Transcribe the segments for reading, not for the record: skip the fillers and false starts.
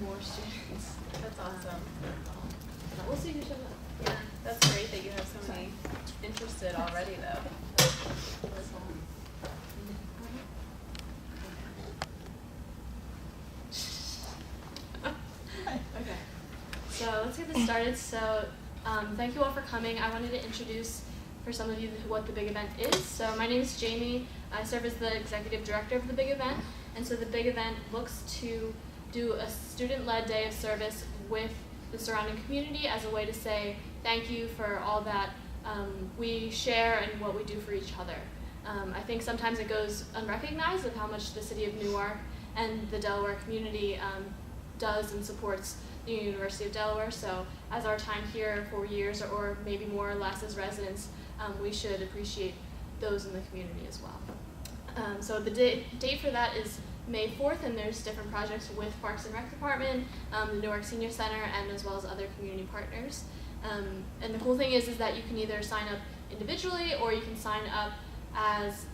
more students. That's awesome. We'll see who shows up. Yeah, that's great that you have so many interested already, though. Okay, so let's get this started. So thank you all for coming. I wanted to introduce for some of you what the big event is. So my name is Jamie. I serve as the executive director of the big event. And so the big event looks to do a student-led day of service with the surrounding community as a way to say thank you for all that we share and what we do for each other. I think sometimes it goes unrecognized of how much the city of Newark and the Delaware community does and supports the University of Delaware. So as our time here, 4 years or maybe more or less as residents, we should appreciate those in the community as well. So the date for that is May 4th, and there's different projects with Parks and Rec Department, the Newark Senior Center, and as well as other community partners. And the cool thing is that you can either sign up individually or you can sign up as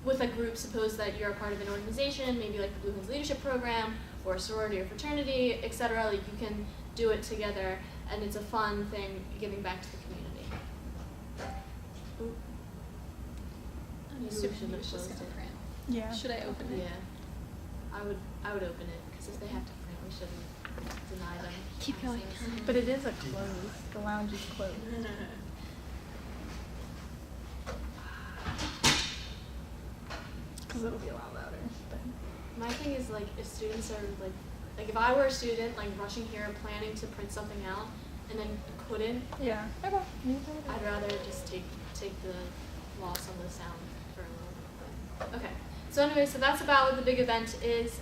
with a group. Suppose that you're a part of an organization, maybe like the Blue Hens Leadership Program or a sorority or fraternity, etc. Like you can do it together, and it's a fun thing giving back to the community. Ooh. Maybe we shouldn't have closed it. Yeah. Should I open it? Yeah, I would open it because if they have to print, we shouldn't deny them. Keep going. access. But it is a close. The lounge is closed. Because it'll be a lot louder. But My thing is like if students are like if I were a student like rushing here planning to print something out and then couldn't, yeah. Okay. I'd rather just take the loss on the sound for a little bit. Okay. So anyway, so that's about what the big event is.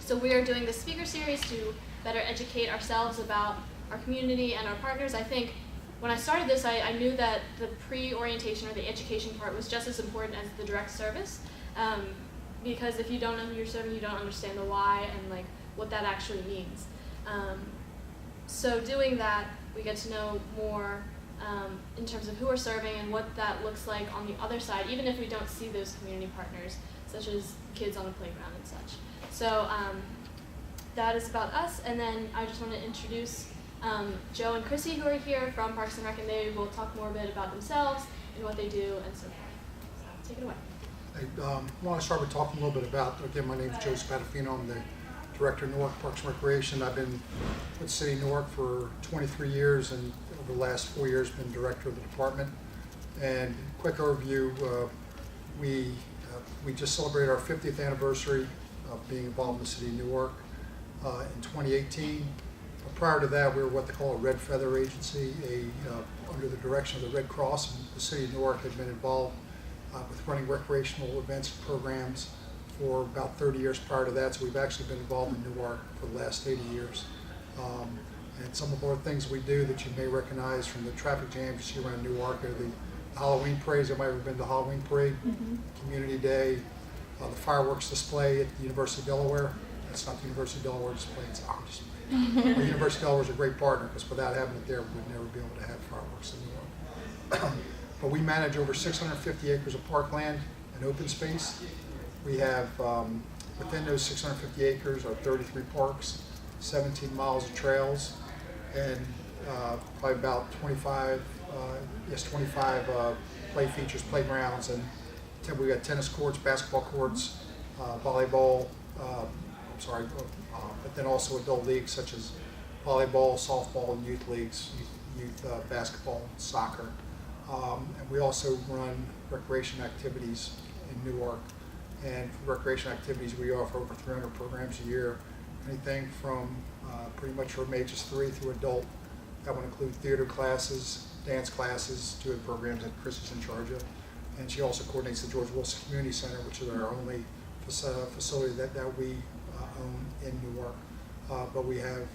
So we are doing the speaker series to better educate ourselves about our community and our partners. I think when I started this, I knew that the pre-orientation or the education part was just as important as the direct service. Because if you don't know who you're serving, you don't understand the why and like what that actually means. So doing that, we get to know more in terms of who we're serving and what that looks like on the other side, even if we don't see those community partners, such as kids on the playground and such. So that is about us, and then I just want to introduce Joe and Chrissy, who are here from Parks and Rec, and they will talk more a bit about themselves and what they do and so forth. So take it away. I want to start with talking a little bit about, again, my name is Joe Spadafino. I'm the director of Newark Parks and Recreation. I've been with the city of Newark for 23 years, and over the last 4 years been director of the department. And quick overview, we just celebrated our 50th anniversary of being involved in the city of Newark in 2018. Prior to that, we were what they call a Red Feather Agency, under the direction of the Red Cross. And the city of Newark had been involved with running recreational events and programs for about 30 years prior to that, so we've actually been involved in Newark for the last 80 years. And some of our things we do that you may recognize from the traffic jams you see around Newark are the Halloween parades. Everybody ever been to Halloween parade? Community Day, the fireworks display at the University of Delaware. That's not the University of Delaware display, it's our display. The University of Delaware is a great partner because without having it there, we would never be able to have fireworks in Newark. But we manage over 650 acres of parkland and open space. We have, within those 650 acres are 33 parks, 17 miles of trails, and probably about 25 play features, playgrounds, and we got tennis courts, basketball courts, volleyball, but then also adult leagues such as volleyball, softball, and youth leagues, youth basketball, soccer. And we also run recreation activities in Newark. And for recreation activities, we offer over 300 programs a year, anything from pretty much from ages 3 through adult. That would include theater classes, dance classes, 2 of the programs that Chrissy's in charge of. And she also coordinates the George Wilson Community Center, which is our only facility that we own in Newark. But we have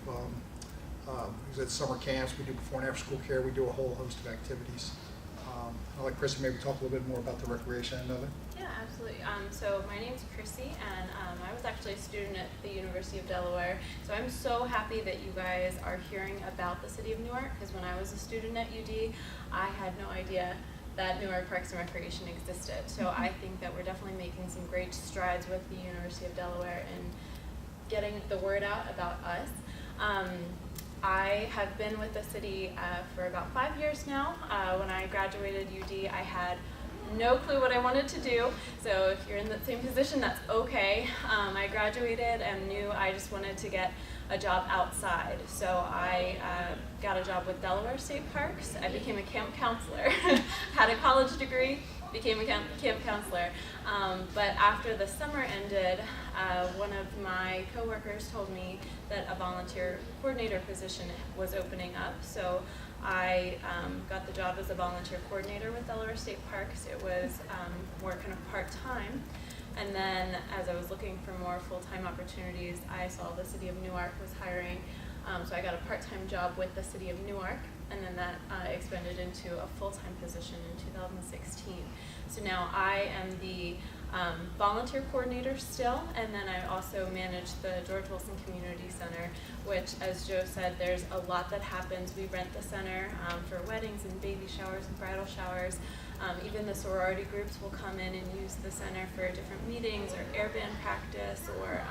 at summer camps, we do before and after school care, we do a whole host of activities. I'll let Chrissy maybe talk a little bit more about the recreation end of it. Yeah, absolutely. So my name's Chrissy, and I was actually a student at the University of Delaware. So I'm so happy that you guys are hearing about the city of Newark, because when I was a student at UD, I had no idea that Newark Parks and Recreation existed. So I think that we're definitely making some great strides with the University of Delaware in getting the word out about us. I have been with the city for about 5 years now. When I graduated UD, I had no clue what I wanted to do, so if you're in the same position, that's okay. I graduated and knew I just wanted to get a job outside, so I got a job with Delaware State Parks. I became a camp counselor, had a college degree, became a camp counselor. But after the summer ended, one of my coworkers told me that a volunteer coordinator position was opening up, so I got the job as a volunteer coordinator with Delaware State Parks. It was more kind of part-time. And then as I was looking for more full-time opportunities, I saw the city of Newark was hiring. So I got a part-time job with the city of Newark, and then that expanded into a full-time position in 2016. So now I am the volunteer coordinator still, and then I also manage the George Wilson Community Center, which, as Joe said, there's a lot that happens. We rent the center for weddings and baby showers and bridal showers. Even the sorority groups will come in and use the center for different meetings or air band practice or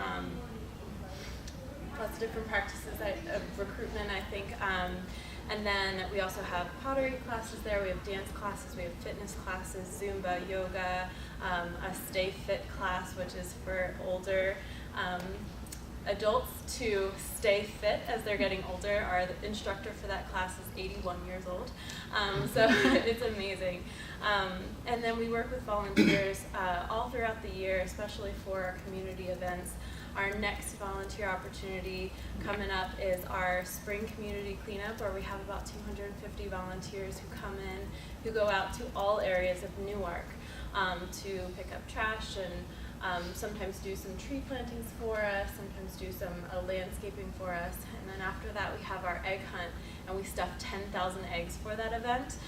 lots of different practices of recruitment, I think. And then we also have pottery classes there, we have dance classes, we have fitness classes, Zumba, yoga, a Stay Fit class, which is for older adults to stay fit as they're getting older. Our instructor for that class is 81 years old, so it's amazing. And then we work with volunteers all throughout the year, especially for our community events. Our next volunteer opportunity coming up is our spring community cleanup, where we have about 250 volunteers who come in, who go out to all areas of Newark to pick up trash and sometimes do some tree plantings for us, sometimes do some landscaping for us. And then after that we have our egg hunt, and we stuff 10,000 eggs for that event.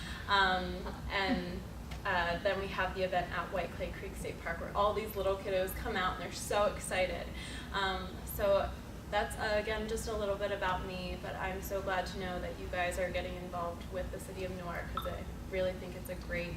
Then we have the event at White Clay Creek State Park, where all these little kiddos come out and they're so excited. So that's, again, just a little bit about me, but I'm so glad to know that you guys are getting involved with the city of Newark, because I really think it's a great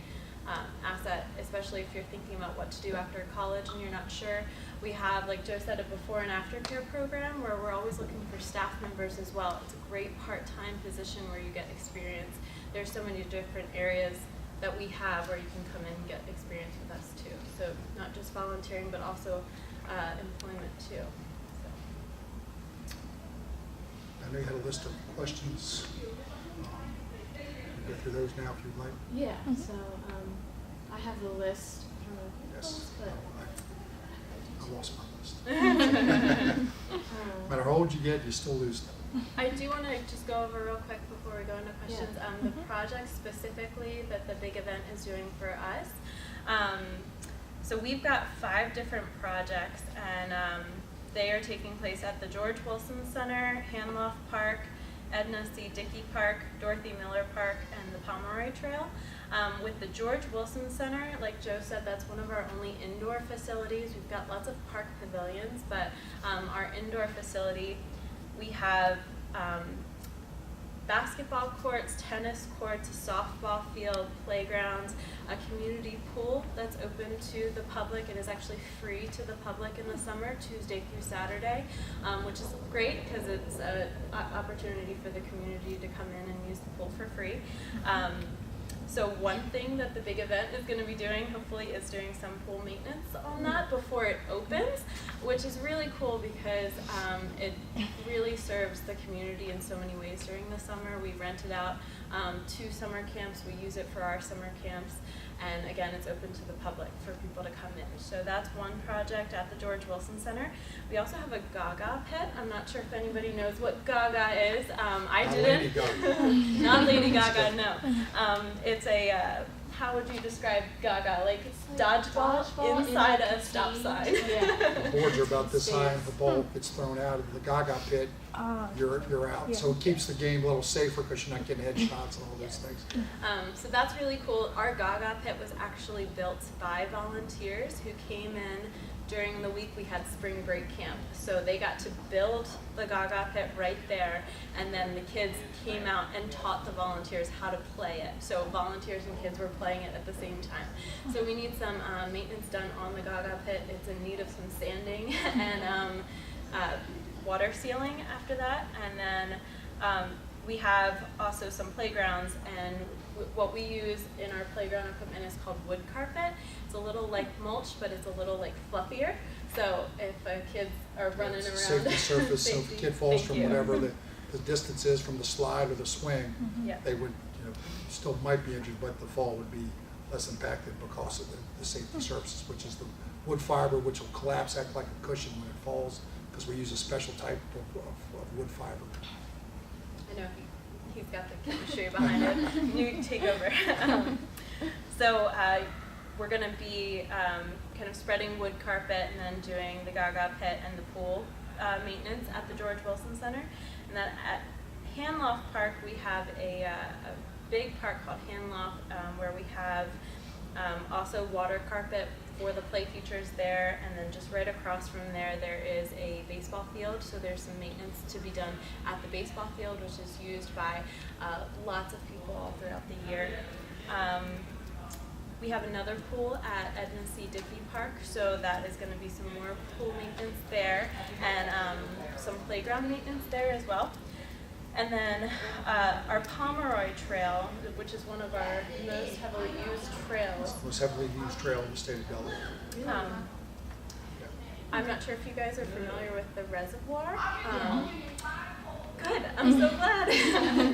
asset, especially if you're thinking about what to do after college and you're not sure. We have, like Joe said, a before and after care program where we're always looking for staff members as well. It's a great part-time position where you get experience. There's so many different areas that we have where you can come in and get experience with us too. So not just volunteering, but also employment too. So. I know you had a list of questions. Go through those now if you'd like. Yeah, so I have the list. Yes. But I lost my list. No matter how old you get, you still lose them. I do want to just go over real quick before we go into questions. Yeah. The project specifically that the big event is doing for us. So we've got 5 different projects, and they are taking place at the George Wilson Center, Hanloff Park, Edna C. Dickey Park, Dorothy Miller Park, and the Pomeroy Trail. With the George Wilson Center, like Joe said, that's one of our only indoor facilities. We've got lots of park pavilions, but our indoor facility, we have basketball courts, tennis courts, a softball field, playgrounds, a community pool that's open to the public. It is actually free to the public in the summer, Tuesday through Saturday, which is great because it's an opportunity for the community to come in and use the pool for free. So one thing that the big event is going to be doing, hopefully, is doing some pool maintenance on that before it opens, which is really cool because it really serves the community in so many ways during the summer. We rent it out to summer camps. We use it for our summer camps. And again, it's open to the public for people to come in. So that's one project at the George Wilson Center. We also have a Gaga pit. I'm not sure if anybody knows what Gaga is. I didn't. Lady Gaga. Not Lady Gaga, no. It's a, how would you describe Gaga? Like dodgeball inside a stop sign. Yeah. The boards are about this high, and the ball gets thrown out of the Gaga pit. You're out. Yeah. So it keeps the game a little safer because you're not getting headshots and all those things. So that's really cool. Our Gaga pit was actually built by volunteers who came in during the week we had spring break camp. So they got to build the Gaga pit right there, and then the kids came out and taught the volunteers how to play it. So volunteers and kids were playing it at the same time. So we need some maintenance done on the Gaga pit. It's in need of some sanding and water sealing after that, and then we have also some playgrounds, and what we use in our playground equipment is called wood carpet. It's a little like mulch, but it's a little like fluffier. So if kids are running It's a around, safety surface, so if a kid falls Thank from you. whatever the distance is from the slide or the swing, Yeah. they would, still might be injured, but the fall would be less impacted because of the safety surfaces, which is the wood fiber, which will collapse, act like a cushion when it falls, because we use a special type of wood fiber. I know he's got the chemistry behind it. You take over. So we're going to be kind of spreading wood carpet and then doing the Gaga pit and the pool maintenance at the George Wilson Center. And then at Hanloff Park, we have a big park called Hanloff where we have also water carpet for the play features there, and then just right across from there, there is a baseball field, so there's some maintenance to be done at the baseball field, which is used by lots of people all throughout the year. We have another pool at Edna C. Dickey Park, so that is going to be some more pool maintenance there, and some playground maintenance there as well. And then our Pomeroy Trail, which is one of our most heavily used trails. It's the most heavily used trail in the state of Delaware. I'm not sure if you guys are familiar with the reservoir. Good, I'm so glad.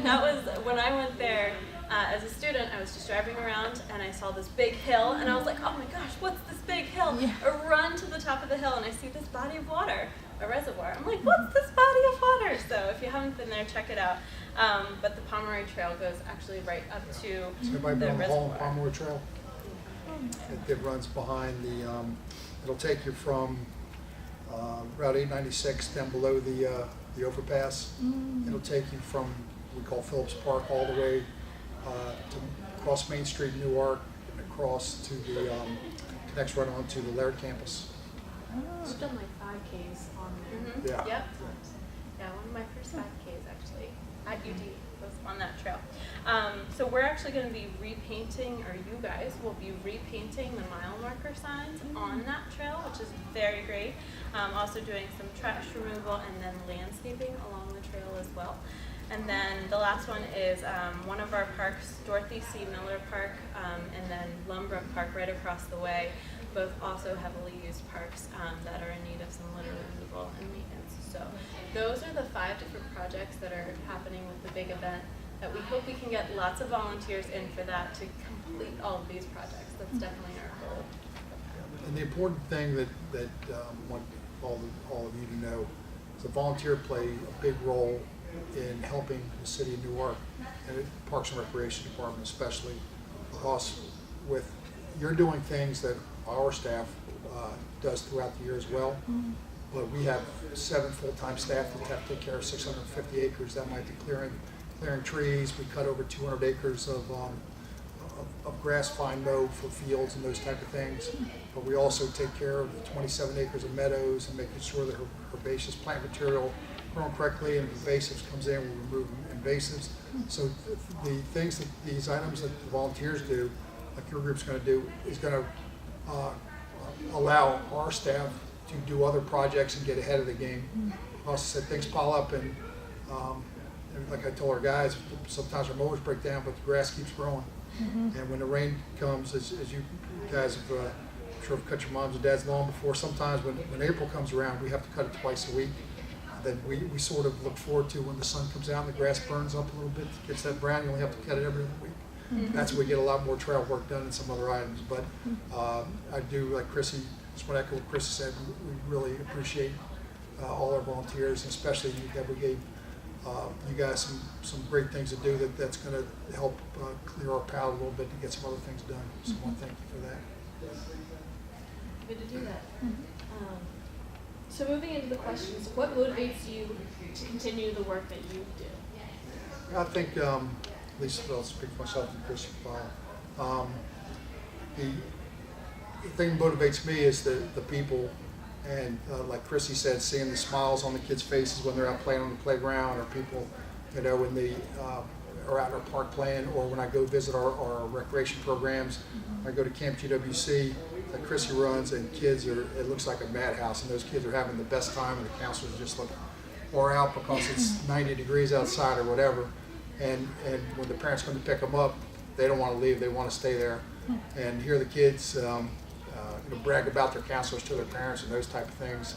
That was when I went there as a student. I was just driving around and I saw this big hill, and I was like, oh my gosh, what's this big hill? Yeah. I run to the top of the hill and I see this body of water, a reservoir. I'm like, what's this body of water? So if you haven't been there, check it out. But the Pomeroy Trail goes actually right up to Has anybody the been on the Hall and reservoir. Pomeroy Trail? It runs behind the, it'll take you from Route 896 down below the overpass. It'll take you from, we call Phillips Park, all the way to across Main Street, Newark, and across to the, connects right onto the Laird campus. I've done like 5Ks on there. Mhm. Yeah. Yep. Yeah, one of my first 5Ks actually at UD was on that trail. So we're actually going to be repainting, or you guys will be repainting the mile marker signs on that trail, which is very great. Also doing some trash removal and then landscaping along the trail as well. And then the last one is one of our parks, Dorothy C. Miller Park, and then Lumbrook Park right across the way, both also heavily used parks that are in need of some litter removal and maintenance. So those are the 5 different projects that are happening with the big event that we hope we can get lots of volunteers in for that to complete all of these projects. That's definitely our goal. And the important thing that I want all of you to know is the volunteer play a big role in helping the city of Newark and the Parks and Recreation Department especially, because with you're doing things that our staff does throughout the year as well, but we have 7 full-time staff that have to take care of 650 acres. That might be clearing trees. We cut over 200 acres of grass fine mow for fields and those type of things. But we also take care of the 27 acres of meadows and making sure that herbaceous plant material grown correctly, and invasives comes in, we remove invasives. So the things that these items that the volunteers do, like your group's going to do, is going to allow our staff to do other projects and get ahead of the game. Also, things pile up, and like I told our guys, sometimes our mowers break down, but the grass keeps growing. And when the rain comes, as you guys have, I'm sure have cut your mom's and dad's lawn before, sometimes when April comes around, we have to cut it twice a week. Then we sort of look forward to when the sun comes out and the grass burns up a little bit, gets that brown, you only have to cut it every other week. That's where we get a lot more trail work done and some other items. But I do, like Chrissy, just want to echo what Chrissy said, we really appreciate all our volunteers, and especially that we gave you guys some great things to do that's going to help clear our palate a little bit to get some other things done. So I want to thank you for that. Good to do that. So moving into the questions, what motivates you to continue the work that you do? I think, at least I'll speak for myself and Chris. The thing that motivates me is the people, and like Chrissy said, seeing the smiles on the kids' faces when they're out playing on the playground, or people, when they are out in our park playing, or when I go visit our recreation programs. I go to Camp GWC, that Chrissy runs, and kids are, it looks like a madhouse, and those kids are having the best time, and the counselors just look wore out because it's 90 degrees outside or whatever. And when the parents come to pick them up, they don't want to leave, they want to stay there. And hear the kids brag about their counselors to their parents and those type of things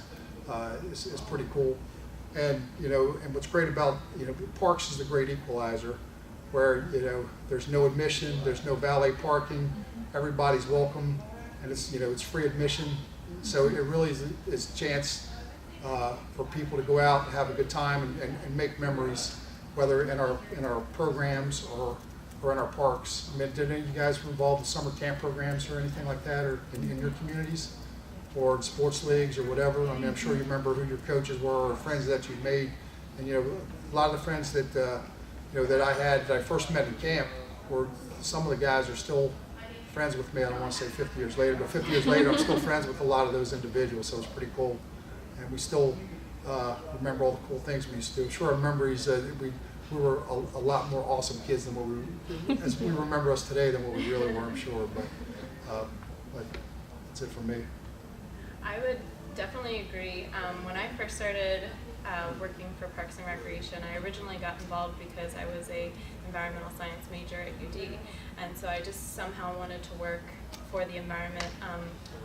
is pretty cool. And and what's great about parks is the great equalizer, where there's no admission, there's no valet parking, everybody's welcome, and it's free admission. So it really is a chance for people to go out and have a good time and make memories, whether in our programs or in our parks. I mean, did any of you guys involved in summer camp programs or anything like that, or in your communities, or in sports leagues or whatever? I mean, I'm sure you remember who your coaches were or friends that you made. And a lot of the friends that that I had that I first met in camp were some of the guys are still friends with me. I don't want to say 50 years later, but 50 years later, I'm still friends with a lot of those individuals. So it's pretty cool, and we still remember all the cool things we used to do. I'm sure our memories we were a lot more awesome kids than what as we remember us today than what we really were, I'm sure. But that's it for me. I would definitely agree. When I first started working for Parks and Recreation, I originally got involved because I was a environmental science major at UD, and so I just somehow wanted to work for the environment.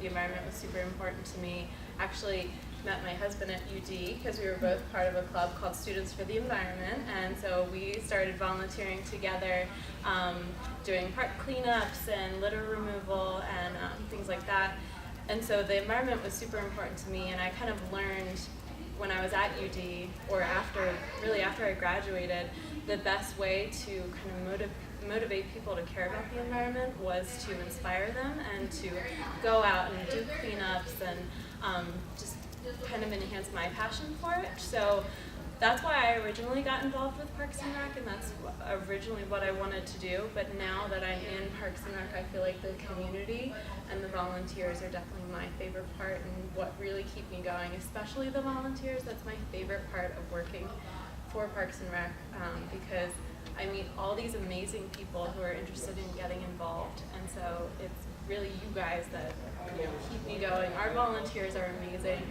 The environment was super important to me. Actually met my husband at UD because we were both part of a club called Students for the Environment, and so we started volunteering together, doing park cleanups and litter removal and things like that. And so the environment was super important to me, and I kind of learned when I was at UD, or after I graduated, the best way to kind of motivate people to care about the environment was to inspire them and to go out and do cleanups and just kind of enhance my passion for it. So that's why I originally got involved with Parks and Rec, and that's originally what I wanted to do. But now that I'm in Parks and Rec, I feel like the community and the volunteers are definitely my favorite part and what really keep me going, especially the volunteers. That's my favorite part of working for Parks and Rec, because I meet all these amazing people who are interested in getting involved, and so it's really you guys that keep me going. Our volunteers are amazing.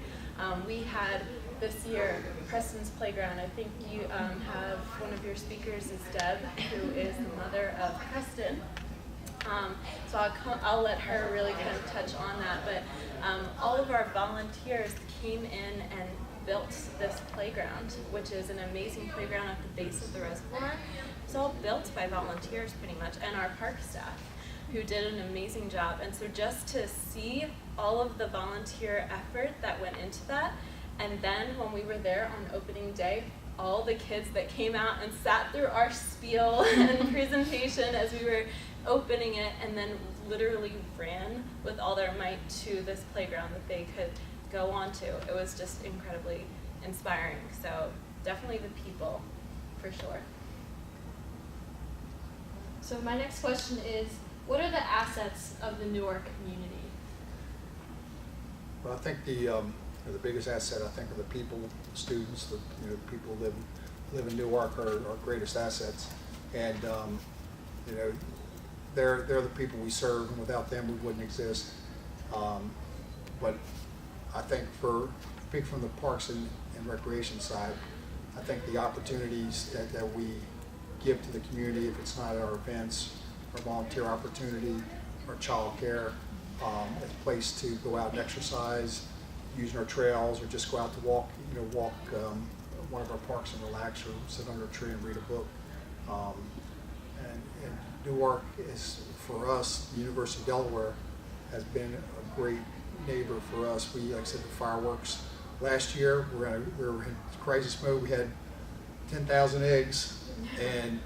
We had this year Preston's Playground. I think you have one of your speakers is Deb, who is the mother of Preston. So I'll let her really kind of touch on that. But all of our volunteers came in and built this playground, which is an amazing playground at the base of the reservoir. It's all built by volunteers pretty much, and our park staff, who did an amazing job. And so just to see all of the volunteer effort that went into that, and then when we were there on opening day, all the kids that came out and sat through our spiel and presentation as we were opening it, and then literally ran with all their might to this playground that they could go on to. It was just incredibly inspiring. So definitely the people, for sure. So my next question is, what are the assets of the Newark community? Well, I think the biggest asset, I think, are the people, the students, the people who live in Newark are our greatest assets, and they're the people we serve, and without them we wouldn't exist. But I think speak from the Parks and Recreation side, I think the opportunities that we give to the community, if it's not our events, our volunteer opportunity, our child care, a place to go out and exercise, using our trails, or just go out to walk one of our parks and relax, or sit under a tree and read a book. And Newark is, for us, the University of Delaware has been a great neighbor for us. Like I said, the fireworks last year, we were in crisis mode. We had 10,000 eggs, and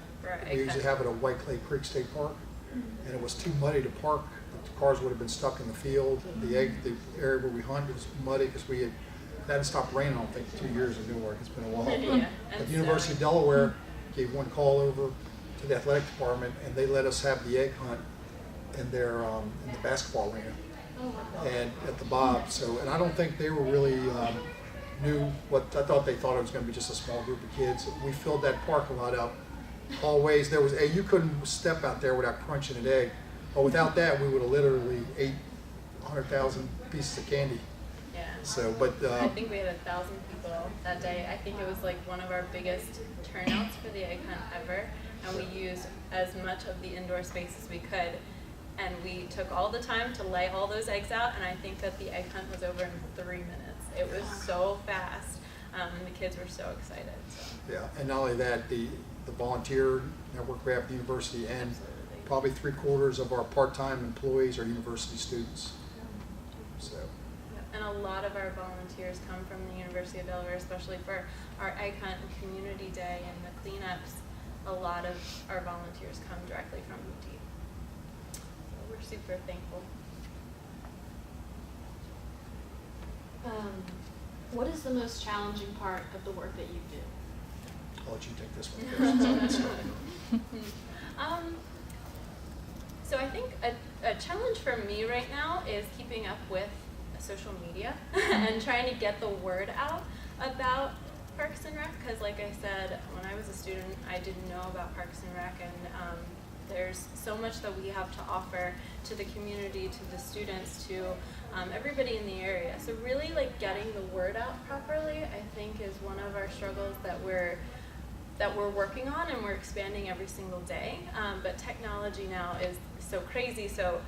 we usually have it at White Clay Creek State Park, and it was too muddy to park. The cars would have been stuck in the field. The area where we hunted was muddy because it hadn't stopped raining, I don't think, 2 years in Newark. It's been a while. Yeah, But the University of Delaware gave one call over to the athletic department, and they let us have the egg hunt in their in the basketball arena and at the Bob. So, and I don't think they were really knew what. I thought they thought it was going to be just a small group of kids. We filled that parking lot up. Always there was you couldn't step out there without crunching an egg. But without that, we would have literally ate 100,000 pieces of candy. Yeah. So, but I think we had 1,000 people that day. I think it was like one of our biggest turnouts for the egg hunt ever, and we used as much of the indoor space as we could. And we took all the time to lay all those eggs out, and I think that the egg hunt was over in 3 minutes. It was so fast, and the kids were so excited. So. yeah, and not only that, the volunteer network we have at the university, and Absolutely. probably 3/4 of our part-time employees are university students. So, And a lot of our volunteers come from the University of Delaware, especially for our egg hunt and community day and the cleanups. A lot of our volunteers come directly from UD. So we're super thankful. What is the most challenging part of the work that you do? I'll let you take this one first. So I think a challenge for me right now is keeping up with social media and trying to get the word out about Parks and Rec, because like I said, when I was a student, I didn't know about Parks and Rec, and there's so much that we have to offer to the community, to the students, to everybody in the area. So really like getting the word out properly, I think, is one of our struggles that we're working on, and we're expanding every single day. But technology now is so crazy. So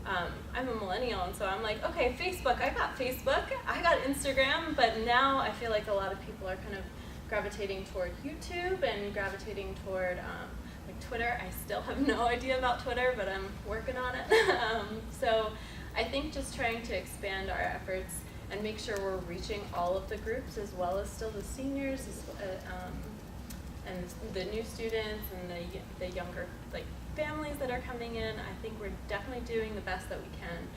I'm a millennial, and so I'm like, okay, Facebook, I got Instagram, but now I feel like a lot of people are kind of gravitating toward YouTube and gravitating toward like Twitter. I still have no idea about Twitter, but I'm working on it. So I think just trying to expand our efforts and make sure we're reaching all of the groups, as well as still the seniors, and the new students and the younger like families that are coming in. I think we're definitely doing the best that we can.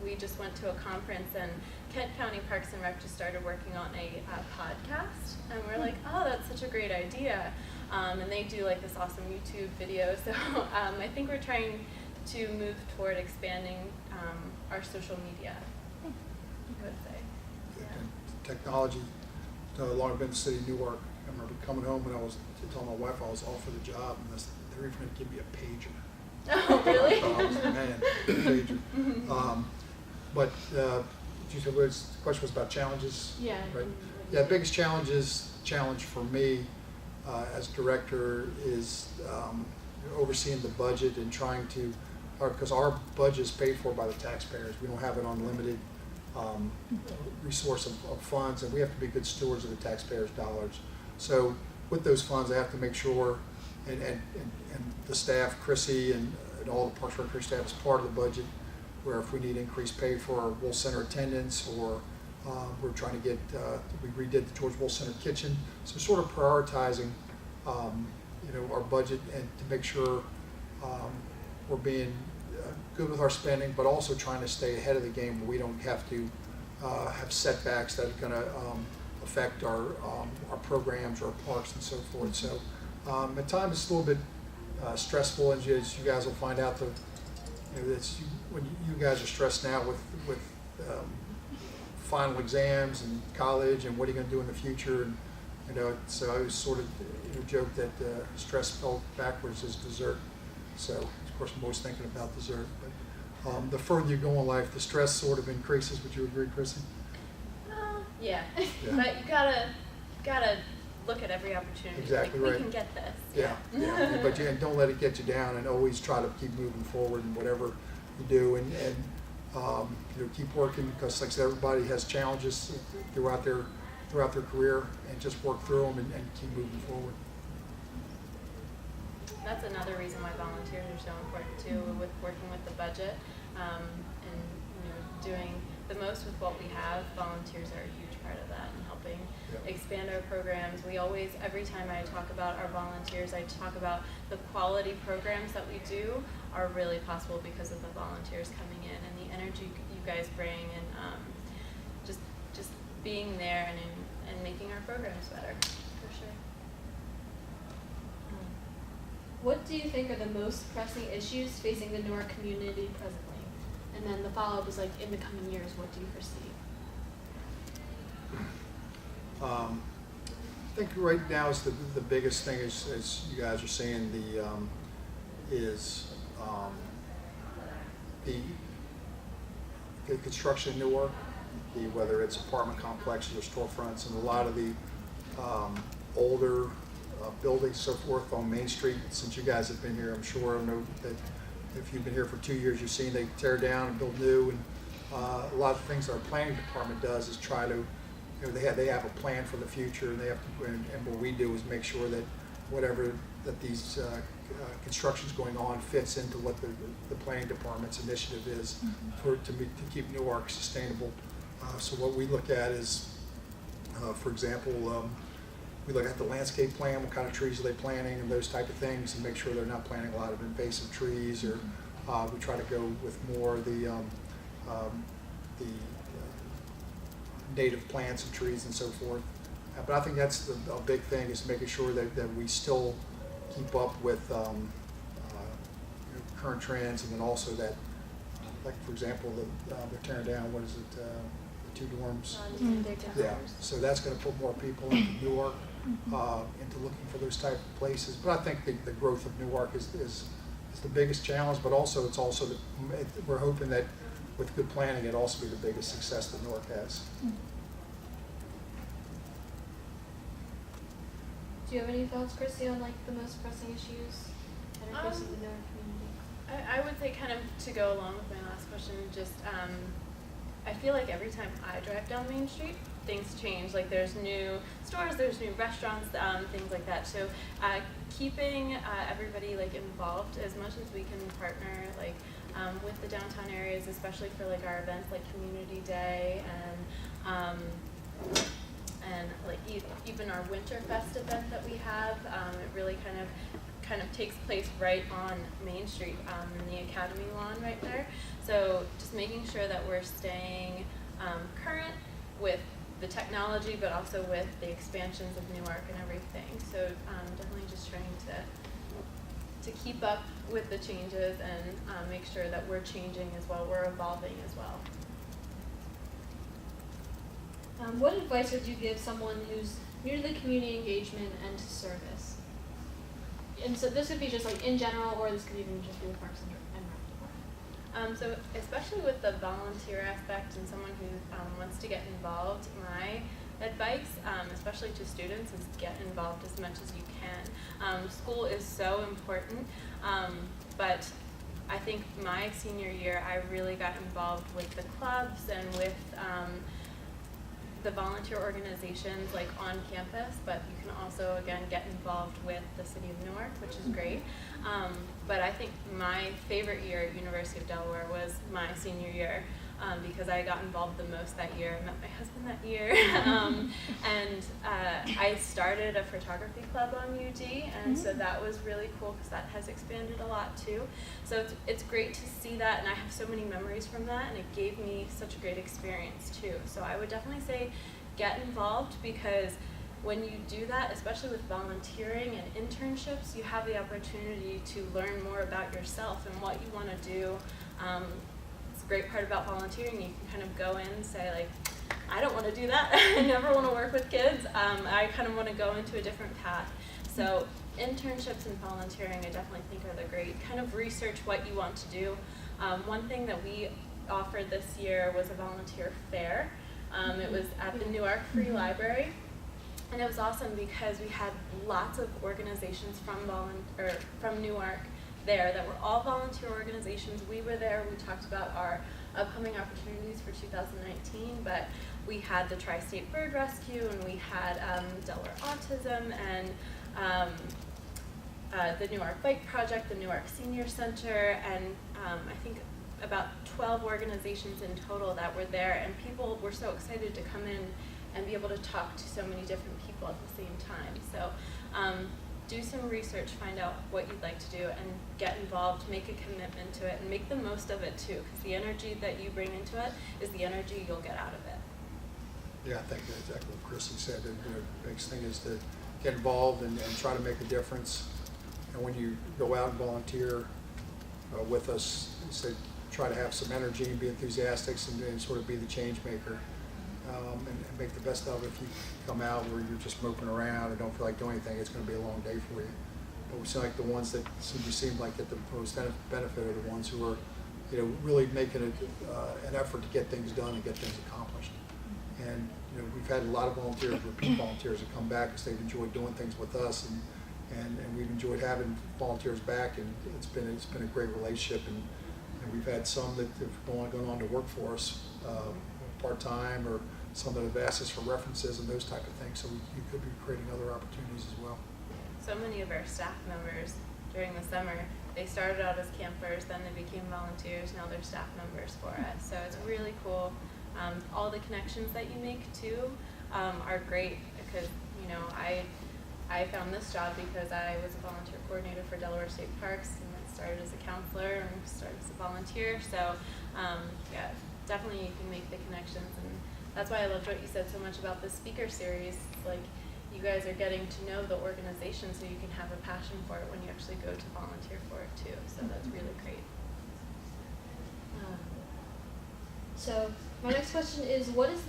We just went to a conference, and Kent County Parks and Rec just started working on a podcast, and we're like, oh, that's such a great idea. And they do like this awesome YouTube video. So I think we're trying to move toward expanding our social media, I would say. Yeah. Technology, long been in the city of Newark. I remember coming home when I was telling my wife I was off for the job, and they were even going to give me a pager. Oh, really? I was like, man, a pager. But you said the question was about challenges? Yeah. Right? Yeah, the biggest challenge for me as director is overseeing the budget and trying to, because our budget is paid for by the taxpayers. We don't have an unlimited resource of funds, and we have to be good stewards of the taxpayers' dollars. So with those funds, I have to make sure, and the staff, Chrissy, and all the Parks and Recreation staff is part of the budget, where if we need increased pay for our Wool Center attendance, or we're trying to get, we redid the George Wool Center kitchen. So sort of prioritizing, our budget, and to make sure we're being good with our spending, but also trying to stay ahead of the game where we don't have to have setbacks that are going to affect our programs or our parks and so forth. So at times it's a little bit stressful, and as you guys will find out, when you guys are stressed now with final exams and college and what are you going to do in the future, and so I always sort of joke that stress spelled backwards is dessert. So of course I'm always thinking about dessert, but the further you go in life, the stress sort of increases. Would you agree, Chrissy? Yeah. But you gotta look at every opportunity. Exactly like, right. We can get this. Yeah. But and don't let it get you down, and always try to keep moving forward in whatever you do, and keep working, because like I said, everybody has challenges throughout their career, and just work through them and keep moving forward. That's another reason why volunteers are so important too, with working with the budget, and doing the most with what we have. Volunteers are a huge part of that, and helping expand our programs. We always, every time I talk about our volunteers, I talk about the quality programs that we do are really possible because of the volunteers coming in, and the energy you guys bring, and just being there and making our programs better, for sure. What do you think are the most pressing issues facing the Newark community presently? And then the follow-up is like, in the coming years, what do you foresee? I think right now is the biggest thing is, as you guys are saying, the construction in Newark, whether it's apartment complexes or storefronts, and a lot of the older buildings, so forth, on Main Street. Since you guys have been here, I'm sure I know that if you've been here for 2 years, you've seen they tear down and build new. And a lot of things that our planning department does is try to, they have a plan for the future, and they have to, and what we do is make sure that whatever that these construction's going on fits into what the planning department's initiative is to keep Newark sustainable. So what we look at is, for example, we look at the landscape plan, what kind of trees are they planting, and those type of things, and make sure they're not planting a lot of invasive trees, or we try to go with more of the native plants and trees and so forth. But I think that's a big thing, is making sure that we still keep up with current trends, and then also that, like for example, they're tearing down, what is it, the 2 dorms? Yeah, so that's going to put more people into Newark, into looking for those type of places. But I think the growth of Newark is the biggest challenge, but also it's also we're hoping that with good planning, it'll also be the biggest success that Newark has. Do you have any thoughts, Chrissy, on like the most pressing issues that are facing the Newark community? I would say, kind of to go along with my last question, just I feel like every time I drive down Main Street, things change. Like there's new stores, there's new restaurants, things like that. So keeping everybody like involved as much as we can, partner like with the downtown areas, especially for like our events like Community Day and like even our Winterfest event that we have. It really kind of takes place right on Main Street in the Academy lawn right there. So just making sure that we're staying current with the technology, but also with the expansions of Newark and everything. So definitely just trying to keep up with the changes and make sure that we're changing as well, we're evolving as well. What advice would you give someone who's new to the community engagement and to service? And so this could be just like in general, or this could even just be with Parks and Rec. So especially with the volunteer aspect and someone who wants to get involved, my advice, especially to students, is get involved as much as you can. School is so important, but I think my senior year I really got involved with the clubs and with the volunteer organizations like on campus, but you can also again get involved with the City of Newark, which is great. But I think my favorite year at University of Delaware was my senior year, because I got involved the most that year. I met my husband that year, and I started a photography club on UD, and so that was really cool because that has expanded a lot too. So it's great to see that, and I have so many memories from that, and it gave me such a great experience too. So I would definitely say get involved, because when you do that, especially with volunteering and internships, you have the opportunity to learn more about yourself and what you want to do. It's a great part about volunteering. You can kind of go in and say, like, I don't want to do that. I never want to work with kids. I kind of want to go into a different path. So internships and volunteering, I definitely think are the great. Kind of research what you want to do. One thing that we offered this year was a volunteer fair. It was at the Newark Free Library. And it was awesome because we had lots of organizations from Newark there that were all volunteer organizations. We were there. We talked about our upcoming opportunities for 2019, but we had the Tri-State Bird Rescue, and we had Delaware Autism, and the Newark Bike Project, the Newark Senior Center, and I think about 12 organizations in total that were there, and people were so excited to come in and be able to talk to so many different people at the same time. So do some research, find out what you'd like to do, and get involved, make a commitment to it, and make the most of it too, because the energy that you bring into it is the energy you'll get out of it. Yeah, I think that's exactly what Chrissy said. The biggest thing is to get involved and try to make a difference. And when you go out and volunteer with us, so try to have some energy and be enthusiastic and sort of be the change maker. And make the best of it. If you come out where you're just moping around and don't feel like doing anything, it's going to be a long day for you. But we seem like the ones that seem like get the most benefit are the ones who are really making an effort to get things done and get things accomplished. And we've had a lot of volunteers, repeat volunteers, that come back because they've enjoyed doing things with us, and we've enjoyed having volunteers back, and it's been a great relationship. And we've had some that have gone on to work for us part-time, or some that have asked us for references and those type of things. So we could be creating other opportunities as well. So many of our staff members during the summer, they started out as campers, then they became volunteers, now they're staff members for us. So it's really cool. All the connections that you make too are great, because I found this job because I was a volunteer coordinator for Delaware State Parks, and then started as a counselor and started as a volunteer. So yeah, definitely you can make the connections, and that's why I loved what you said so much about the speaker series. Like, you guys are getting to know the organization, so you can have a passion for it when you actually go to volunteer for it too. So that's really great. So my next question is, what is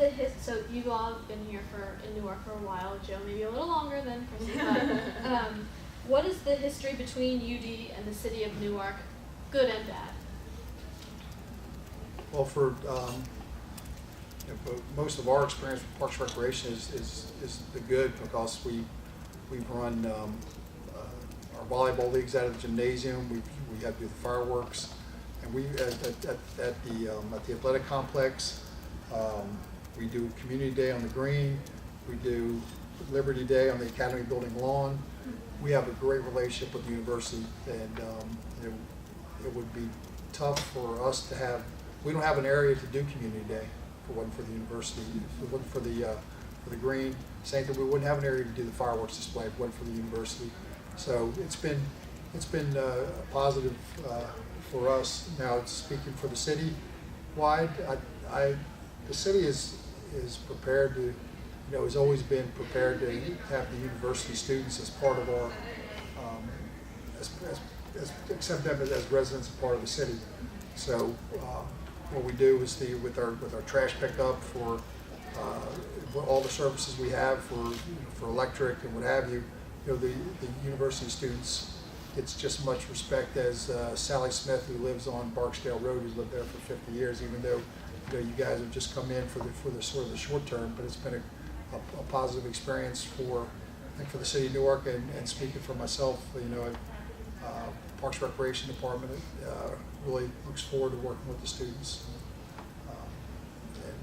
so you all have been here in Newark for a while, Joe maybe a little longer than Chrissy, but what is the history between UD and the city of Newark, good and bad? Well, for most of our experience with Parks and Recreation is the good, because we've run our volleyball leagues out of the gymnasium. We have to do the fireworks, and we at the athletic complex. We do Community Day on the green. We do Liberty Day on the Academy Building lawn. We have a great relationship with the university, and it would be tough for us to have. We don't have an area to do Community Day if it wasn't for the university. If it wasn't for the green, same thing. We wouldn't have an area to do the fireworks display if it wasn't for the university. So it's been a positive for us. Now, speaking for the city wide, the city is prepared to, has always been prepared to have the university students as part of our, accept them as residents and part of the city. So what we do is with our trash pickup for all the services we have for electric and what have you, the university students gets just as much respect as Sally Smith, who lives on Barksdale Road, who's lived there for 50 years, even though you guys have just come in for the sort of the short term. But it's been a positive experience for the city of Newark, and speaking for myself, Parks and Recreation Department really looks forward to working with the students, and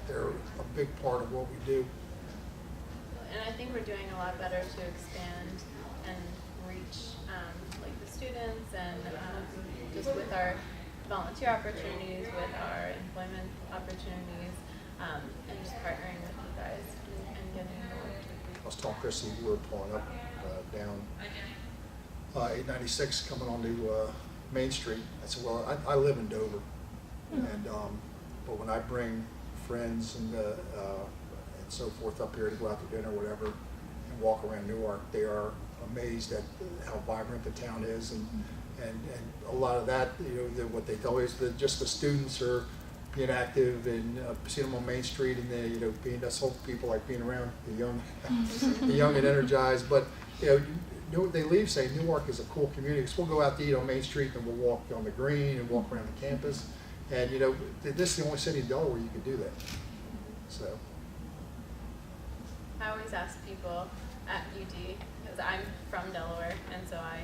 they're a big part of what we do. And I think we're doing a lot better to expand and reach like the students, and just with our volunteer opportunities, with our employment opportunities, and just partnering with you guys and getting involved. I was telling Chrissy, we were pulling up down 896 coming onto Main Street. I said, well, I live in Dover, and but when I bring friends and so forth up here to go out to dinner or whatever and walk around Newark, they are amazed at how vibrant the town is, and a lot of that, what they tell me is that just the students are being active, and seeing them on Main Street, and they, being us old people like being around the young, the young and energized. But they leave saying Newark is a cool community, because we'll go out to eat on Main Street, and we'll walk on the green and walk around the campus, and this is the only city in Delaware you can do that. So I always ask people at UD, because I'm from Delaware, and so I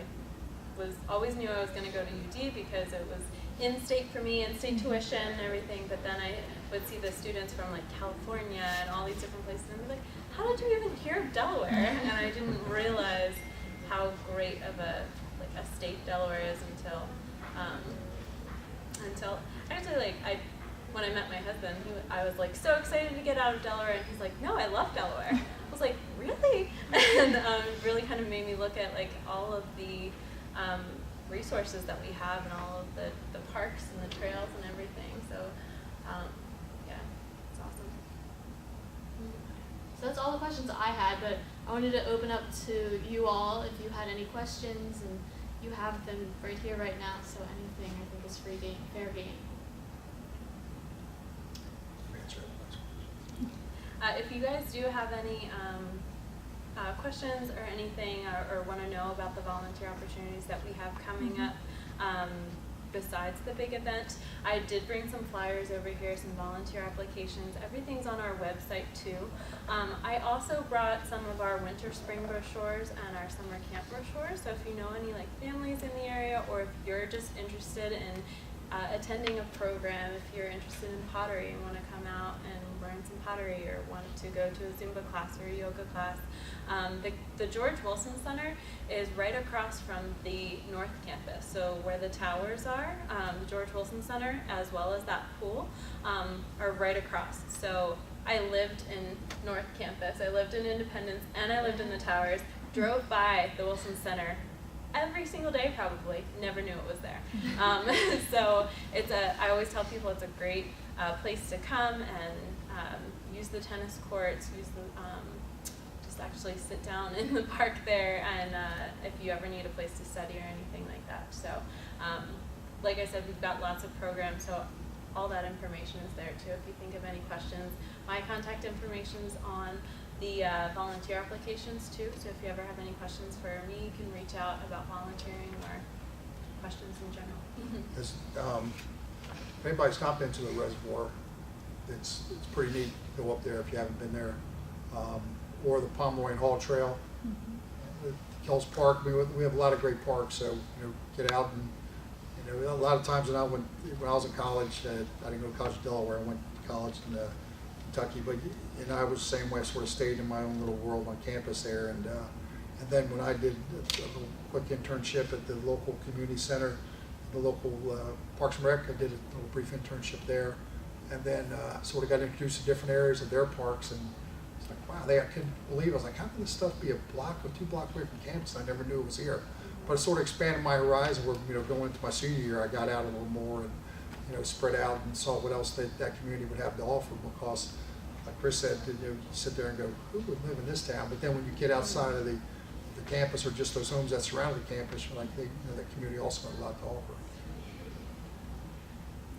always knew I was going to go to UD because it was in-state for me, in-state tuition and everything. But then I would see the students from like California and all these different places, and they're like, "How did you even hear of Delaware?" And I didn't realize how great of a state Delaware is until actually when I met my husband, I was like so excited to get out of Delaware, and he's like, "No, I love Delaware." I was like, "Really?" And really kind of made me look at like all of the resources that we have, and all of the parks and the trails and everything. So yeah, it's awesome. So that's all the questions I had, but I wanted to open up to you all if you had any questions, and you have them right here, right now, so anything I think is fair game. If you guys do have any questions or anything, or want to know about the volunteer opportunities that we have coming up, besides the big event. I did bring some flyers over here, some volunteer applications. Everything's on our website too. I also brought some of our winter spring brochures and our summer camp brochures. So if you know any like families in the area, or if you're just interested in attending a program, if you're interested in pottery and want to come out and learn some pottery, or want to go to a Zumba class or a yoga class, the George Wilson Center is right across from the North Campus. So where the towers are, the George Wilson Center, as well as that pool, are right across. So I lived in North Campus, I lived in Independence, and I lived in the towers, drove by the Wilson Center every single day probably, never knew it was there. So I always tell people it's a great place to come and use the tennis courts, just actually sit down in the park there, and if you ever need a place to study or anything like that. So like I said, we've got lots of programs, so all that information is there too if you think of any questions. My contact information is on the volunteer applications too, so if you ever have any questions for me, you can reach out about volunteering or questions in general. If anybody's not been to the reservoir, it's pretty neat to go up there if you haven't been there, or the Pomeroy Hall Trail, Kells Park. We have a lot of great parks, so get out and a lot of times when I was in college, I didn't go to college in Delaware. I went to college in Kentucky, but I was the same way. I sort of stayed in my own little world on campus there, and then when I did a little quick internship at the local community center, the local Parks and Rec, I did a little brief internship there, and then sort of got introduced to different areas of their parks, and it's like, wow, I couldn't believe it. I was like, how can this stuff be a block or 2 blocks away from campus? I never knew it was here. But it sort of expanded my horizon. Where going into my senior year, I got out a little more and spread out and saw what else that community would have to offer. Because, like Chris said, you sit there and go, who would live in this town? But then when you get outside of the campus, or just those homes that surround the campus, you're like, that community also has a lot to offer.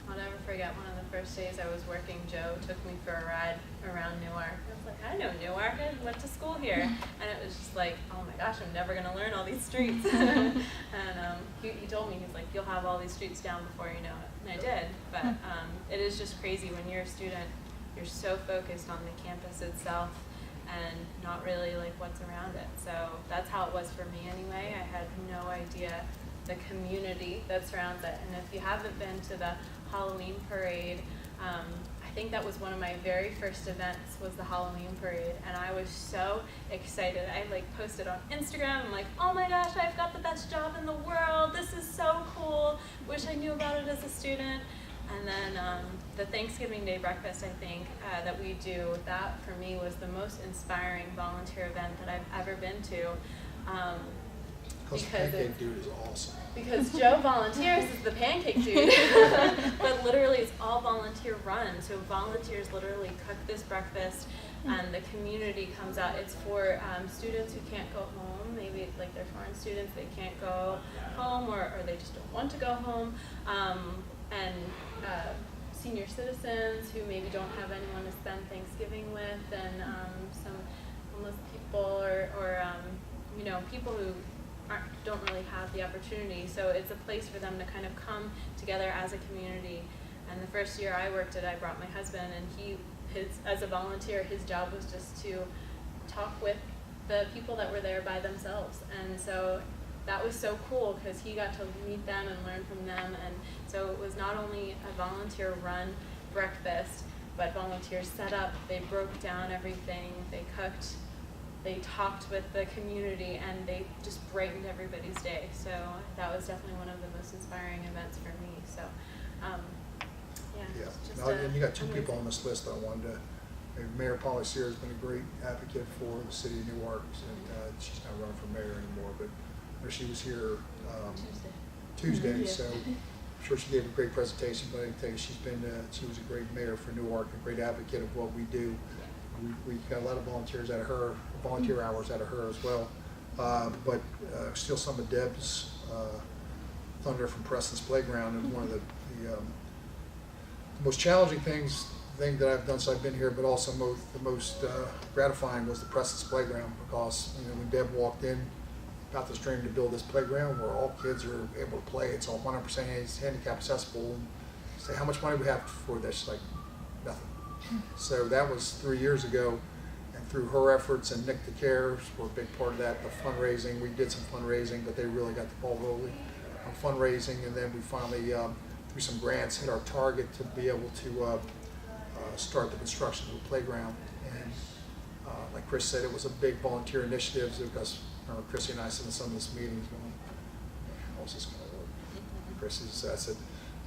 I'll never forget one of the first days I was working. Joe took me for a ride around Newark. I was like, I know Newark, I went to school here. And it was just like, oh my gosh, I'm never going to learn all these streets. And he told me, he's like, you'll have all these streets down before you know it. And I did. But it is just crazy when you're a student, you're so focused on the campus itself and not really like what's around it. So that's how it was for me anyway. I had no idea the community that surrounds it. And if you haven't been to the Halloween parade, I think that was one of my very first events, was the Halloween parade, and I was so excited. I posted on Instagram. I'm like, oh my gosh, I've got the best job in the world. This is so cool. Wish I knew about it as a student. And then the Thanksgiving Day breakfast, I think, that we do, that for me was the most inspiring volunteer event that I've ever been to. Because the pancake dude is awesome. Because Joe volunteers as the pancake dude. But literally it's all volunteer run. So volunteers literally cook this breakfast and the community comes out. It's for students who can't go home. Maybe like they're foreign students, they can't go home, or they just don't want to go home. And senior citizens who maybe don't have anyone to spend Thanksgiving with, and some homeless people or people who don't really have the opportunity. So it's a place for them to kind of come together as a community. And the first year I worked it, I brought my husband, and as a volunteer, his job was just to talk with the people that were there by themselves. And so that was so cool because he got to meet them and learn from them. And so it was not only a volunteer run breakfast, but volunteers set up, they broke down everything, they cooked, they talked with the community, and they just brightened everybody's day. So that was definitely one of the most inspiring events for me. So, and you got 2 people on this list I wanted to. Mayor Polly Sear has been a great advocate for the city of Newark, and she's not running for mayor anymore, but she was here Tuesday, so I'm sure she gave a great presentation. But I can tell you, she was a great mayor for Newark, a great advocate of what we do. We got a lot of volunteer hours out of her as well. But still some of Deb's thunder from Preston's Playground, and one of the most challenging thing that I've done since I've been here, but also the most gratifying was the Preston's Playground, because when Deb walked in, about this dream to build this playground where all kids are able to play. It's all 100% handicap accessible. And say, how much money we have for this? She's like, nothing. So that was 3 years ago. And through her efforts and Nick DeCares were a big part of that, the fundraising. We did some fundraising, but they really got the ball rolling on fundraising. And then we finally, through some grants, hit our target to be able to start the construction of the playground. And like Chris said, it was a big volunteer initiative because remember Chrissy and I sat in some of this meetings going, how's this going to work? And Chrissy said, I said,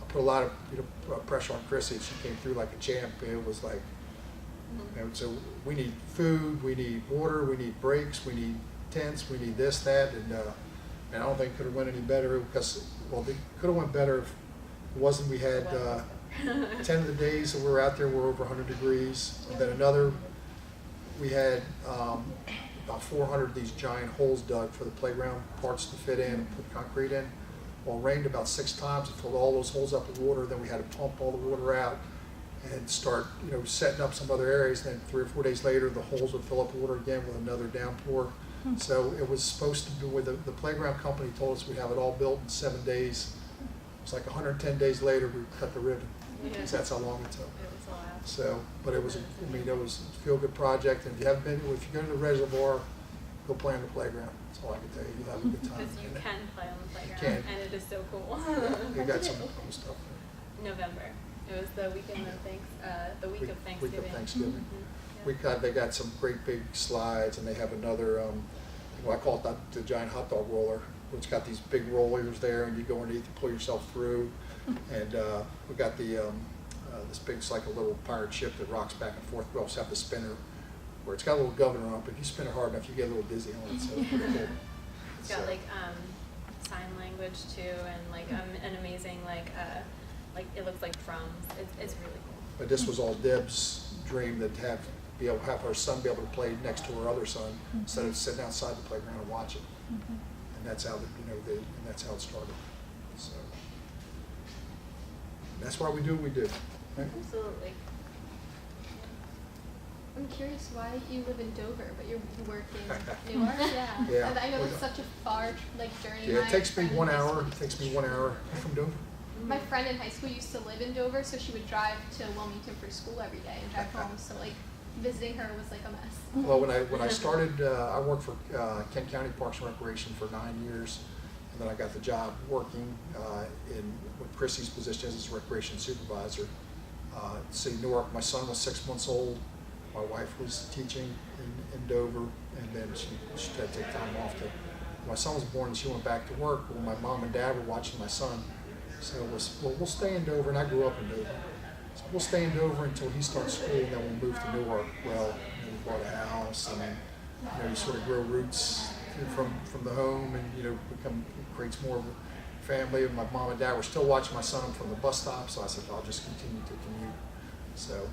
I put a lot of pressure on Chrissy. She came through like a champ. It was like, so we need food, we need water, we need breaks, we need tents, we need this, that, and I don't think it could have went any better because, well, it could have went better if it wasn't. We had 10 of the days that we were out there were over 100 degrees, and then another, we had about 400 of these giant holes dug for the playground, parts to fit in and put concrete in. Well, it rained about 6 times, it filled all those holes up with water, then we had to pump all the water out and start, setting up some other areas. Then 3 or 4 days later, the holes would fill up with water again with another downpour. So it was supposed to be, with the playground company told us we'd have it all built in 7 days. It's like 110 days later, we cut the ribbon. Because that's how long it took. It was a while. So, but it was, it was a feel-good project. And if you haven't been, if you go to the reservoir, go play on the playground. That's all I can tell you. You'll have a good time. Because you can play on the playground, can. and it is so cool. You got some cool stuff there. November. It was the weekend of the week of Thanksgiving. Week of Thanksgiving. Mm-hmm. Yeah. They got some great big slides, and they have another, I call it the giant hot dog roller, where it's got these big rollers there, and you go underneath and pull yourself through. And we got the this big, it's like a little pirate ship that rocks back and forth. We also have the spinner, where it's got a little governor on it, but if you spin it hard enough, you get a little dizzy on it. So it's pretty cool. It's got like sign language too, and like an amazing like it looks like drums. It's really cool. But this was all Deb's dream, that have her son be able to play next to her other son instead of sitting outside the playground and watching. And that's how and that's how it started. So that's why we do what we do. Right? Absolutely. I'm curious why you live in Dover, but you work in Newark. Yeah. Yeah. And I know it's such a far journey. Yeah, it takes me friend 1 in high hour. school- It takes me 1 hour. I'm from Dover. My friend in high school used to live in Dover, so she would drive to Wilmington for school every day and drive home. So visiting her was like a mess. Well, when I started, I worked for Kent County Parks and Recreation for 9 years, and then I got the job working with Chrissy's position as recreation supervisor. City of Newark. My son was 6 months old. My wife was teaching in Dover, and then she had to take time off. My son was born, and she went back to work. Well, my mom and dad were watching my son, so it was, well, we'll stay in Dover, and I grew up in Dover. So we'll stay in Dover until he starts school, and then we'll move to Newark. Well, we bought a house, and you sort of grow roots from the home, and it creates more of a family. And my mom and dad were still watching my son from the bus stop, so I said I'll just continue to commute. So.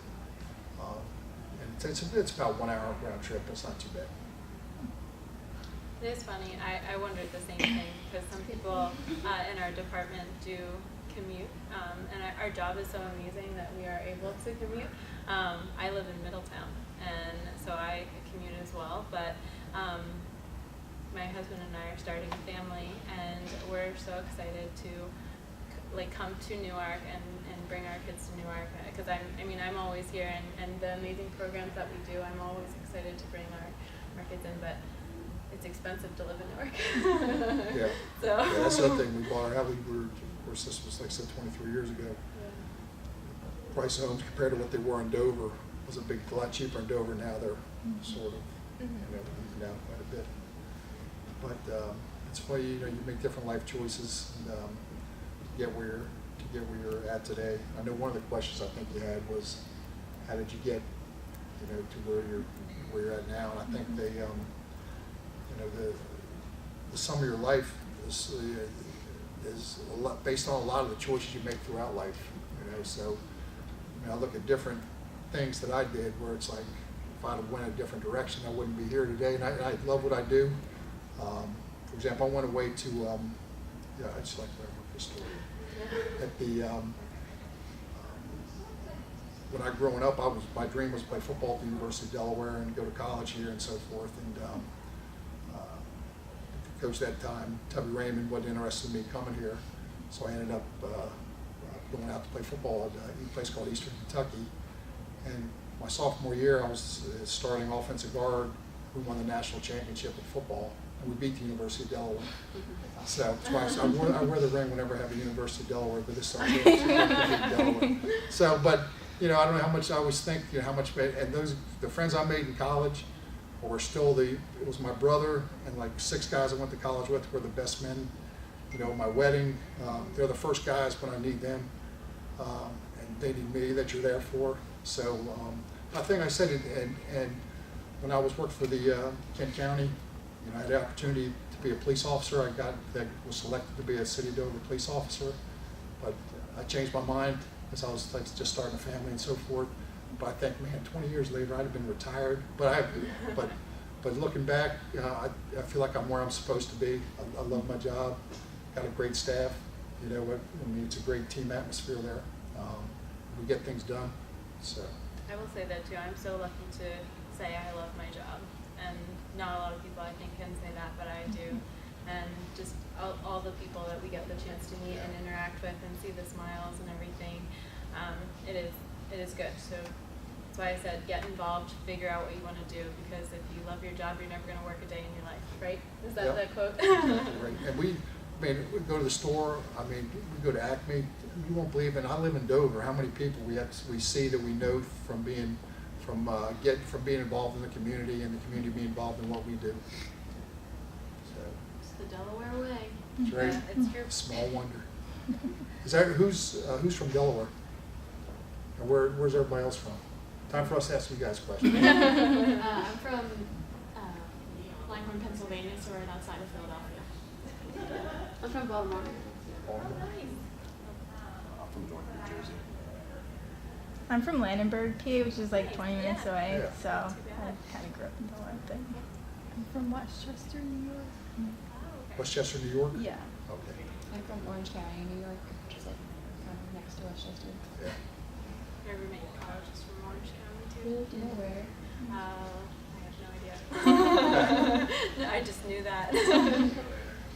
It's about 1 hour round trip. It's not too bad. It is funny. I wondered the same thing because some people in our department do commute, and our job is so amazing that we are able to commute. I live in Middletown, and so I commute as well. But my husband and I are starting a family, and we're so excited to come to Newark and bring our kids to Newark, because I'm always here, and the amazing programs that we do, I'm always excited to bring our kids in, but it's expensive to live in Newark. Yeah. So. Yeah, that's the other thing. We bought our house. Of course, this was like I said 23 years ago. Yeah. Price of homes compared to what they were in Dover was a lot cheaper in Dover. Now they're sort of even down quite a bit. But it's funny, you make different life choices and get where you're at today. I know one of the questions I think you had was, how did you get, to where you're at now? And I think they, the sum of your life is a lot based on a lot of the choices you make throughout life. So I look at different things that I did where it's like, if I'd have went a different direction, I wouldn't be here today. And I love what I do. For example, I went away to, I just like to remember this story. At the when I growing up, my dream was to play football at the University of Delaware and go to college here and so forth. And coach at that time, Tubby Raymond, wasn't interested in me coming here. So I ended up going out to play football at a place called Eastern Kentucky. And my sophomore year, I was starting offensive guard. We won the national championship in football, and we beat the University of Delaware. So that's why I wear the ring whenever I have a University of Delaware, but this time I beat Delaware. So, but you know, I don't know how much I always think, you know, how much, and the friends I made in college were still it was my brother and like 6 guys I went to college with were the best men. You know, my wedding, they're the first guys when I need them, and they need me that you're there for. So I think I said it, and when I was working for the Kent County, you know, I had the opportunity to be a police officer. Was selected to be a city of Dover police officer, but I changed my mind because I was like just starting a family and so forth. But I think, man, 20 years later, I'd have been retired. But looking back, I feel like I'm where I'm supposed to be. I love my job. Got a great staff. You know, I mean, it's a great team atmosphere there. We get things done. So I will say that too. I'm so lucky to say I love my job, and not a lot of people I think can say that, but I do. And just all the people that we get the chance to meet and interact with and see the smiles and everything, it is good. So that's why I said get involved, figure out what you want to do, because if you love your job, you're never going to work a day in your life, right? Is that the quote? Right. And we go to the store. I mean, we go to Acme. You won't believe it. I live in Dover. How many people we see that we know from being involved in the community, and the community being involved in what we do. So It's the Delaware way. it's right. Yeah, it's true. Small wonder. Is that who's from Delaware? And where's everybody else from? Time for us to ask you guys questions. I'm from Langhorne, Pennsylvania, so right outside of Philadelphia. I'm from Baltimore. I'm from Newark, New Jersey. I'm from Landenberg, PA, which is like 20 minutes away, Yeah. so I kind of grew up in Delaware, I think. I'm from Westchester, New York. Westchester, New York? Yeah. Okay. I'm from Orange County, New York, which is like next to Westchester. Yeah. My roommate in college is from Orange County too. Really? Do you know where? I have no idea. I just knew that.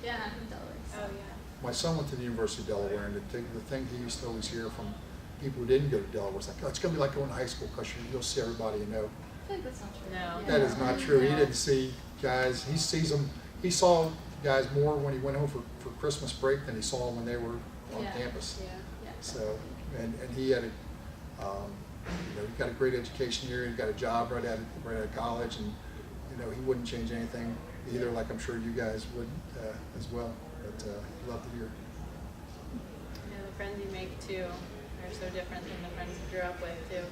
Yeah, I'm from Delaware. Oh yeah. My son went to the University of Delaware, and the thing he used to always hear from people who didn't go to Delaware was like, oh, it's going to be like going to high school because you'll see everybody you know. I feel like that's not true. No. That is not true. He didn't see guys. He sees them. He saw guys more when he went home for Christmas break than he saw them when they were on campus. Yeah. So, and he had he got a great education here. He got a job right out of college, and you know he wouldn't change anything either. Like I'm sure you guys would as well. But love to hear. You know, the friends you make too are so different than the friends you grew up with too.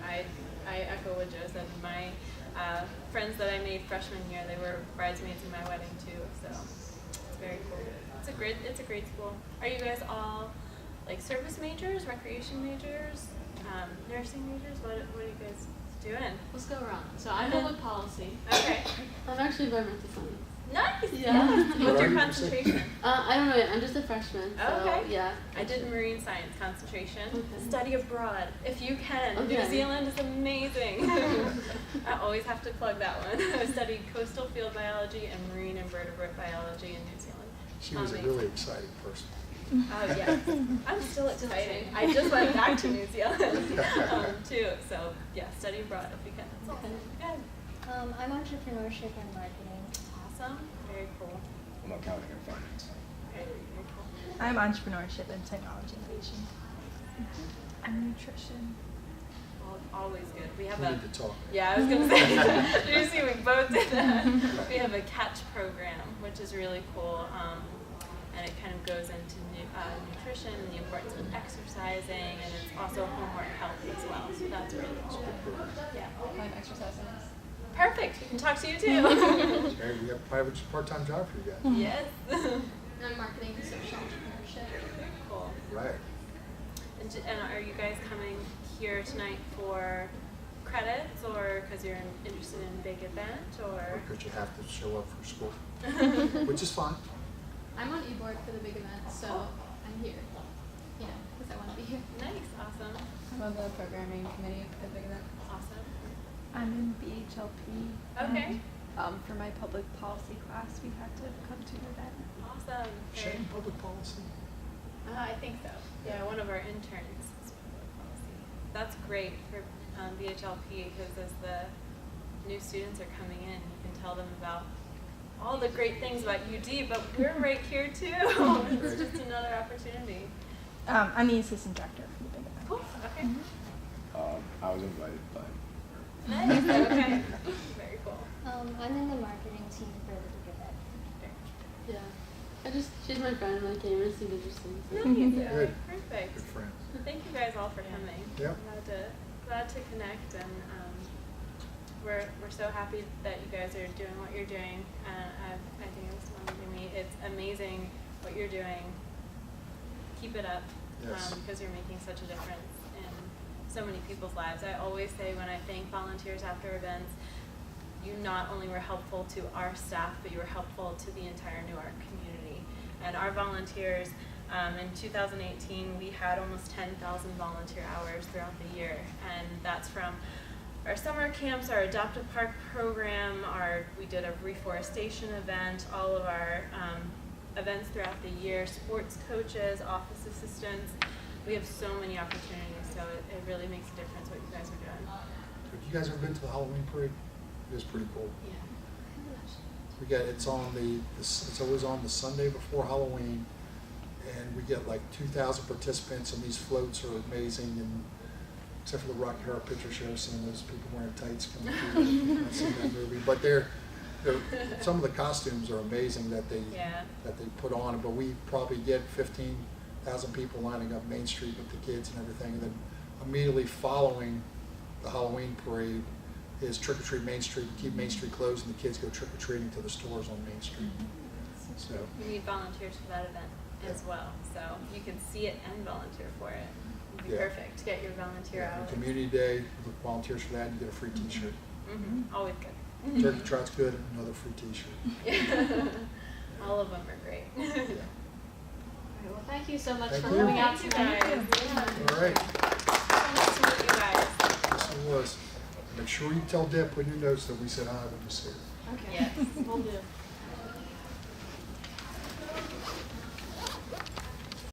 I echo what Joe said. My friends that I made freshman year, they were bridesmaids in my wedding too. So it's very cool. It's a great school. Are you guys all like service majors, recreation majors, nursing majors? What are you guys doing? Let's go around. So I'm public policy. Okay. I'm actually environmental science. Nice. Yeah. What's What are your you? concentration? I don't know yet. I'm just a freshman. So, Okay. yeah. I did marine science concentration. Okay. Study abroad, if you can. Okay. New Zealand is amazing. I always have to plug that one. I studied coastal field biology and marine invertebrate biology in New Zealand. She was a Amazing. really exciting person. Yeah, I'm still excited. I just went back to New Zealand too. So yeah, study abroad if you can. That's all. Good. I'm entrepreneurship and marketing. Awesome. Very cool. I'm accounting and finance. Okay, very cool. I'm entrepreneurship and technology innovation. I'm nutrition. Well, always good. We have We a need to talk. Yeah, I was gonna say. You see, we both did that. We have a catch program, which is really cool, and it kind of goes into nutrition and the importance of exercising, and it's also homework help as well. So that's really cool. Yeah. I'm exercising. Perfect. We can talk to you too. Okay, we have a part-time job for you guys. Yes. I'm marketing and social entrepreneurship. Cool. Right. And are you guys coming here tonight for credits, or because you're interested in a big event, or? Because you have to show up for school, which is fine. I'm on e-board for the big event, so I'm here. You know, because I want to be here. Nice. Awesome. I'm on the programming committee for the big event. Awesome. I'm in BHLP. Okay. For my public policy class, we had to come to an event. Awesome. Shane, public policy. I think so. Yeah, one of our interns is public policy. That's great for BHLP because as the new students are coming in, you can tell them about all the great things about UD, but we're right here too. It's just another opportunity. I'm the assistant director for the big event. Cool. Okay. I was invited by Nice. Okay. Very cool. I'm in the marketing team for the big event. Yeah. She's my friend, and I came and it seemed interesting. So. Nice. Good. Perfect. Good friend. Well, thank you guys all for coming. Yep. Glad to connect, and we're so happy that you guys are doing what you're doing. I think it was fun to me. It's amazing what you're doing. Keep it up, Yes. because you're making such a difference in so many people's lives. I always say when I thank volunteers after events, you not only were helpful to our staff, but you were helpful to the entire Newark community. And our volunteers, in 2018, we had almost 10,000 volunteer hours throughout the year. And that's from our summer camps, our adoptive park program, we did a reforestation event, all of our events throughout the year, sports coaches, office assistants. We have so many opportunities, so it really makes a difference what you guys are doing. Have you guys ever been to the Halloween parade? It is pretty cool. Yeah. It's always on the Sunday before Halloween, and we get like 2,000 participants, and these floats are amazing. And except for the Rocky Horror Picture Show, seeing those people wearing tights coming through, I've seen that movie. But some of the costumes are amazing that they put on. But we probably get 15,000 people lining up Main Street with the kids and everything, and then immediately following the Halloween parade is Trick or Treat Main Street. We keep Main Street closed, and the kids go trick or treating to the stores on Main Street. So We need volunteers for that event as well, so you can see it and volunteer for it. It'd be perfect to get your volunteer hours. Community Day, with volunteers for that, you get a free T-shirt. Always good. Turkey Trot's good, another free T-shirt. All of them are great. Yeah. All right, well, thank you so much Thank for you. coming out Thank you tonight. guys. All right. Nice to meet you guys. Yes, it was. Make sure you tell Deb, put in your notes that we said hi when you see her. Okay. Yes. We'll do.